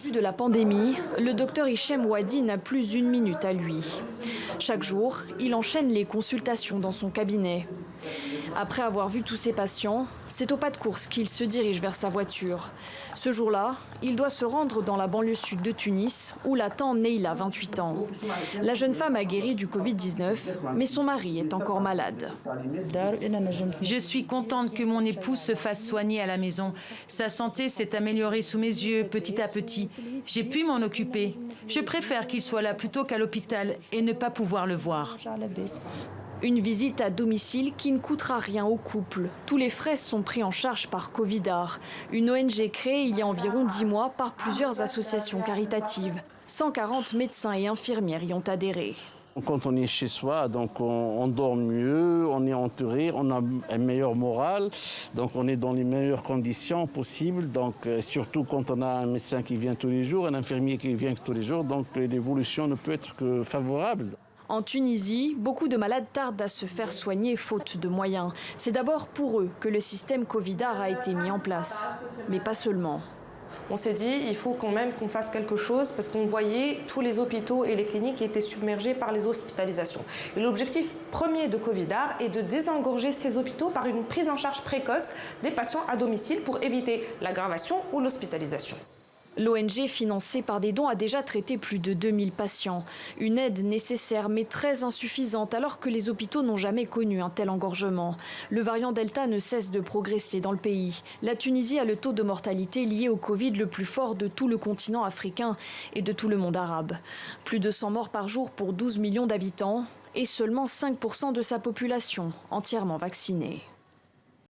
Vu de la pandémie, le docteur Hichem Ouadi n'a plus une minute à lui. Chaque jour, il enchaîne les consultations dans son cabinet. Après avoir vu tous ses patients, c'est au pas de course qu'il se dirige vers sa voiture. Ce jour-là, il doit se rendre dans la banlieue sud de Tunis, où l'attend Neila, 28 ans. La jeune femme a guéri du Covid-19, mais son mari est encore malade. Je suis contente que mon époux se fasse soigner à la maison. Sa santé s'est améliorée sous mes yeux, petit à petit. J'ai pu m'en occuper. Je préfère qu'il soit là plutôt qu'à l'hôpital et ne pas pouvoir le voir. Une visite à domicile qui ne coûtera rien au couple. Tous les frais sont pris en charge par Covidar, une ONG créée il y a environ 10 mois par plusieurs associations caritatives. 140 médecins et infirmières y ont adhéré. Quand on est chez soi, donc on dort mieux, on est entouré, on a un meilleur moral, donc on est dans les meilleures conditions possibles. Donc surtout quand on a un médecin qui vient tous les jours, un infirmier qui vient tous les jours, donc l'évolution ne peut être que favorable. En Tunisie, beaucoup de malades tardent à se faire soigner faute de moyens. C'est d'abord pour eux que le système Covidar a été mis en place, mais pas seulement. On s'est dit, il faut quand même qu'on fasse quelque chose parce qu'on voyait tous les hôpitaux et les cliniques qui étaient submergés par les hospitalisations. Et l'objectif premier de Covidar est de désengorger ces hôpitaux par une prise en charge précoce des patients à domicile pour éviter l'aggravation ou l'hospitalisation. L'ONG, financée par des dons, a déjà traité plus de 2000 patients. Une aide nécessaire mais très insuffisante alors que les hôpitaux n'ont jamais connu un tel engorgement. Le variant Delta ne cesse de progresser dans le pays. La Tunisie a le taux de mortalité lié au Covid le plus fort de tout le continent africain et de tout le monde arabe. Plus de 100 morts par jour pour 12 millions d'habitants et seulement 5% de sa population entièrement vaccinée.